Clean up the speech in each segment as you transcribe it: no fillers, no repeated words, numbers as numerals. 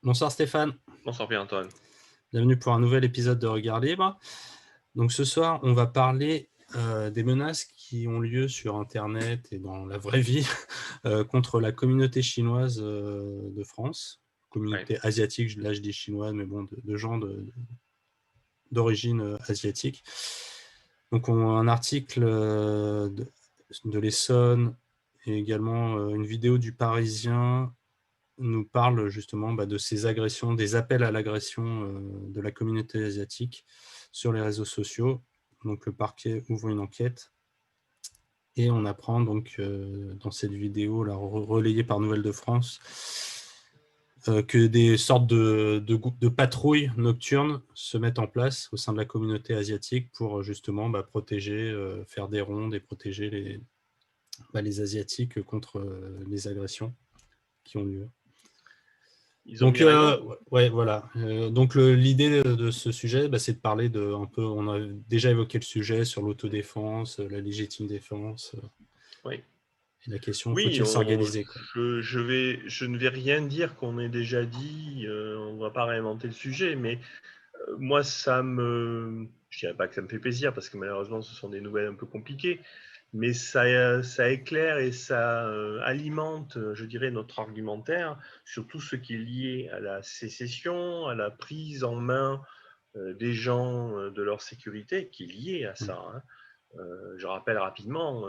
Bonsoir Stéphane, Bonsoir Pierre-Antoine. bienvenue pour un nouvel épisode de Regard Libre. Donc ce soir, on va parler des menaces qui ont lieu sur Internet et dans la vraie vie contre la communauté chinoise de France, Ouais. communauté asiatique, là je dis chinoise, mais bon, de gens d'origine asiatique. Donc on a un article de l'Essonne et également une vidéo du Parisien nous parle justement de ces agressions, des appels à l'agression de la communauté asiatique sur les réseaux sociaux. Donc le parquet ouvre une enquête et on apprend donc dans cette vidéo là, relayée par Nouvelles de France que des sortes de patrouilles nocturnes se mettent en place au sein de la communauté asiatique pour justement protéger, faire des rondes et protéger les Asiatiques contre les agressions qui ont lieu. Ils ont Donc, mis raison. ouais, voilà. Donc, l'idée de ce sujet, c'est de parler de un peu. On a déjà évoqué le sujet sur l'autodéfense, la légitime défense, Oui. et la question Oui, faut-il s'organiser, quoi. je ne vais rien dire qu'on ait déjà dit. On ne va pas réinventer le sujet, mais moi, je dirais pas que ça me fait plaisir parce que malheureusement, ce sont des nouvelles un peu compliquées, mais ça éclaire et ça alimente, je dirais, notre argumentaire sur tout ce qui est lié à la sécession, à la prise en main des gens de leur sécurité, qui est liée à Mm. ça. Hein. Je rappelle rapidement,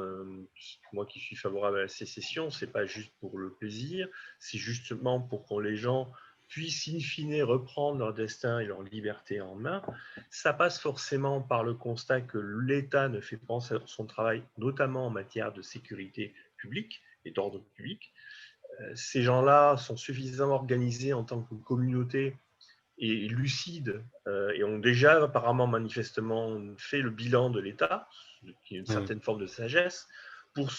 moi qui suis favorable à la sécession, c'est pas juste pour le plaisir, c'est justement pour que les gens puissent in fine reprendre leur destin et leur liberté en main. Ça passe forcément par le constat que l'État ne fait pas son travail, notamment en matière de sécurité publique et d'ordre public. Ces gens-là sont suffisamment organisés en tant que communauté et lucides et ont déjà apparemment manifestement fait le bilan de l'État, qui est une Ouais. certaine forme de sagesse, pour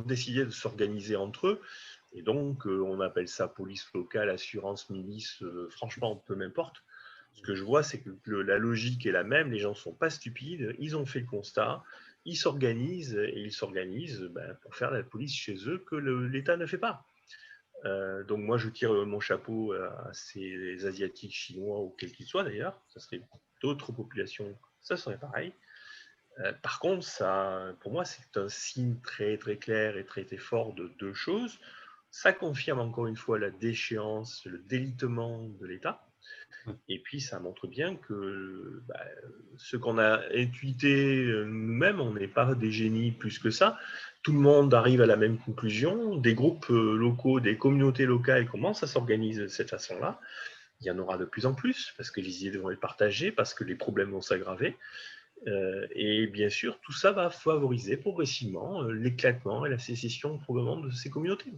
décider de s'organiser entre eux. Et donc, on appelle ça police locale, assurance, milice, franchement, peu m'importe. Ce que je vois, c'est que la logique est la même, les gens ne sont pas stupides, ils ont fait le constat, ils s'organisent, et ils s'organisent pour faire la police chez eux que l'État ne fait pas. Donc moi, je tire mon chapeau à ces Asiatiques, Chinois ou quels qu'ils soient d'ailleurs. Ça serait d'autres populations, ça serait pareil. Par contre, ça, pour moi, c'est un signe très très clair et très très fort de deux choses. Ça confirme encore une fois la déchéance, le délitement de l'État. Ouais. Et puis, ça montre bien que ce qu'on a intuité nous-mêmes, on n'est pas des génies plus que ça. Tout le monde arrive à la même conclusion. Des groupes locaux, des communautés locales commencent à s'organiser de cette façon-là. Il y en aura de plus en plus parce que les idées vont être partagées, parce que les problèmes vont s'aggraver. Et bien sûr, tout ça va favoriser progressivement l'éclatement et la sécession probablement de ces communautés.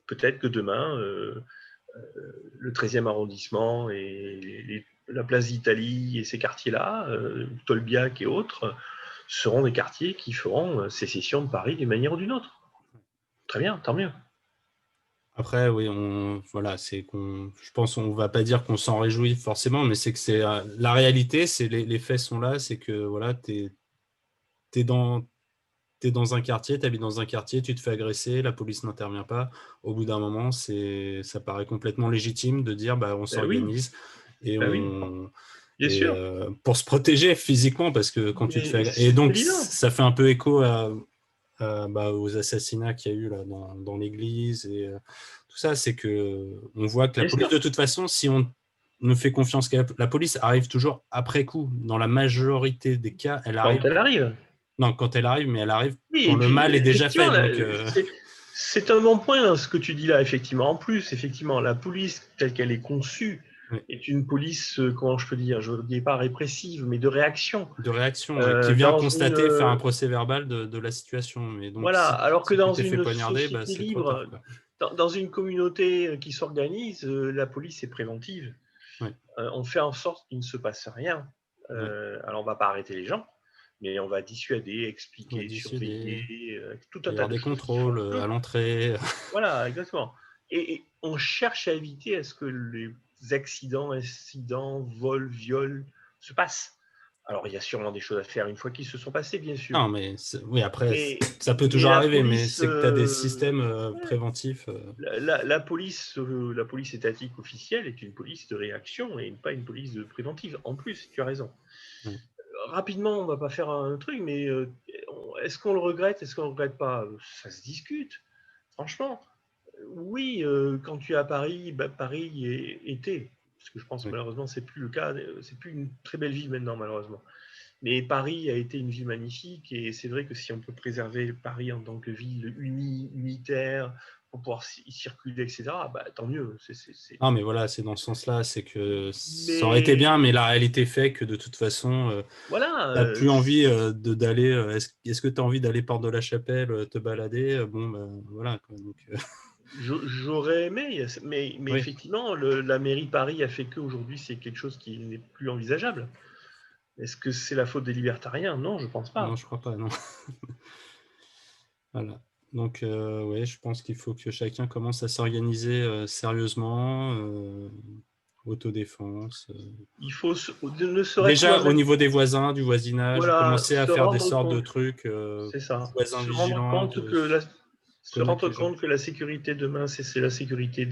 Peut-être que demain, le 13e arrondissement et la place d'Italie et ces quartiers-là, Tolbiac et autres, seront des quartiers qui feront sécession de Paris d'une manière ou d'une autre. Très bien, tant mieux. Après, oui, voilà, je pense qu'on va pas dire qu'on s'en réjouit forcément, mais c'est que c'est la réalité, c'est les faits sont là, c'est que voilà, t'es dans t'es dans un quartier, tu habites dans un quartier, tu te fais agresser, la police n'intervient pas. Au bout d'un moment, ça paraît complètement légitime de dire on Ben oui, s'organise et ben oui, bien et sûr. pour se protéger physiquement parce que quand tu te fais Mais et c'est donc évident. ça fait un peu écho aux assassinats qu'il y a eu là dans l'église et tout ça, c'est que on voit que la Bien police sûr. de toute façon, si on ne fait confiance qu'à la police arrive toujours après coup. Dans la majorité des cas, elle Quand arrive elle arrive. non, quand elle arrive, mais elle arrive Oui, quand et le puis mal est déjà fait. effectivement, Donc, c'est un bon point hein, ce que tu dis là, effectivement. En plus, effectivement, la police telle qu'elle est conçue oui, est une police, comment je peux dire, je ne dis pas répressive, mais de réaction. de réaction, oui, qui vient Dans une, constater, faire un procès-verbal de la situation. Mais donc, voilà, alors que si tu dans t'es fait une poignarder, société c'est trop tard, libre, quoi. dans une communauté qui s'organise, la police est préventive. Ouais, On fait en sorte qu'il ne se passe rien. ouais. Alors, on ne va pas arrêter les gens, mais on va dissuader, On va expliquer, dissuader. surveiller, tout Il un va y tas avoir de des choses qui font contrôles que à l'entrée. voilà, exactement. Et on cherche à éviter à ce que les accidents, incidents, vols, viols se passent. Alors, il y a sûrement des choses à faire une fois qu'ils se sont passés, bien sûr. Non, mais oui, après, Mais, ça peut mais toujours la arriver, mais police, c'est que tu as des systèmes ouais, préventifs. la police étatique officielle est une police de réaction et pas une police de préventive. En plus, tu as raison. Ouais. Rapidement, on va pas faire un truc, mais est-ce qu'on le regrette? Est-ce qu'on le regrette pas? Ça se discute. Franchement, oui, quand tu es à Paris, Paris était, parce que je pense que Ouais. malheureusement c'est plus le cas, c'est plus une très belle ville maintenant malheureusement. Mais Paris a été une ville magnifique et c'est vrai que si on peut préserver Paris en tant que ville unitaire pour pouvoir y circuler, etc., bah, tant mieux. Non, mais voilà, c'est dans ce sens-là, c'est que ça aurait été bien, Mais mais la réalité fait que de toute façon, voilà, t'as plus envie d'aller. Est-ce que tu as envie d'aller Porte de la Chapelle, te balader? Bon, ben voilà, quoi. Donc, j'aurais aimé, mais oui, effectivement, la mairie de Paris a fait qu'aujourd'hui c'est quelque chose qui n'est plus envisageable. Est-ce que c'est la faute des libertariens? Non, je pense non, pas. je crois pas, non. Voilà. Donc, ouais, je pense qu'il faut que chacun commence à s'organiser sérieusement, autodéfense. Il faut, ne serait-ce Déjà, au moi-même, niveau des voisins, du voisinage, voilà, commencer à se faire des rendre sortes de compte, trucs, c'est ça, voisins vigilants, se connaître rendre les gens. compte que la sécurité demain, c'est la sécurité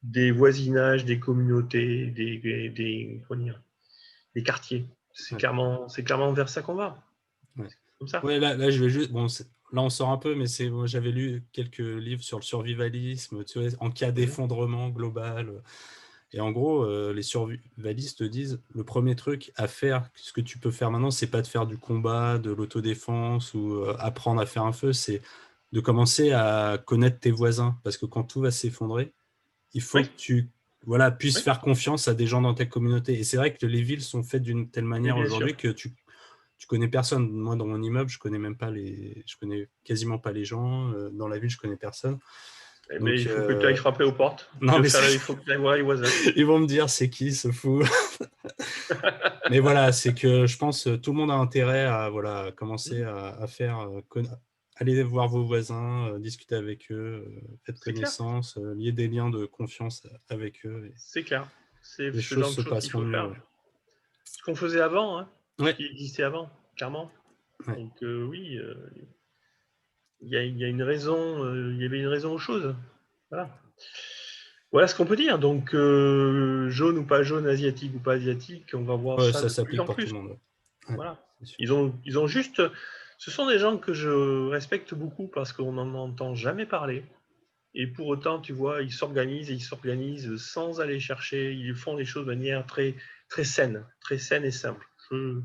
des voisinages, des communautés, comment dire, des quartiers. Ouais, C'est clairement vers ça qu'on va. ouais. C'est comme ça. Ouais, là, je vais juste. Bon, là, on sort un peu, mais moi, j'avais lu quelques livres sur le survivalisme, tu vois, en cas Mhm. d'effondrement global. Et en gros, les survivalistes disent le premier truc à faire, ce que tu peux faire maintenant, c'est pas de faire du combat, de l'autodéfense ou apprendre à faire un feu, c'est de commencer à connaître tes voisins. Parce que quand tout va s'effondrer, il faut Oui, que tu voilà, puisses oui, faire confiance à des gens dans ta communauté. Et c'est vrai que les villes sont faites d'une telle mais manière bien sûr. aujourd'hui que tu connais personne. Moi, dans mon immeuble, je connais quasiment pas les gens. Dans la ville, je connais personne. Eh ben, Donc, il faut que tu ailles frapper aux portes. non, mais Il faut que tu ailles voir les voisins. ils vont me dire c'est qui ce fou. Mais voilà, c'est que je pense que tout le monde a intérêt à voilà, commencer à faire, aller voir vos voisins, discuter avec eux, faites C'est clair, connaissance, lier des liens de confiance avec eux. Et c'est clair. C'est les ce choses genre de se choses qu'il passeront faut mieux. faire. Ouais. Ce qu'on faisait avant, hein, ce Ouais, qui existait avant, clairement. ouais. Donc oui, il y a une raison, il y avait une raison aux choses. Voilà. Voilà ce qu'on peut dire. Donc jaune ou pas jaune, asiatique ou pas asiatique, on va voir Ouais, ça ça de plus s'applique en pour tout plus. le monde. Ouais. Ouais, Voilà. c'est sûr. Ils ont juste. Ce sont des gens que je respecte beaucoup parce qu'on n'en entend jamais parler. Et pour autant, tu vois, ils s'organisent sans aller chercher. Ils font les choses de manière très saine et simple. Je,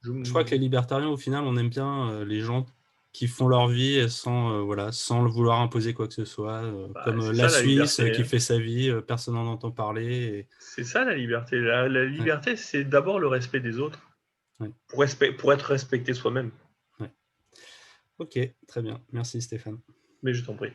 Je crois que les libertariens, au final, on aime bien les gens qui font leur vie sans, voilà, sans vouloir imposer quoi que ce soit, bah, comme c'est la ça la Suisse liberté, qui hein. fait sa vie, personne n'en entend parler. C'est ça la liberté. La Ouais, liberté, c'est d'abord le respect des autres ouais, pour être respecté soi-même. ouais. Ok, très bien. Merci Stéphane. Mais je t'en prie.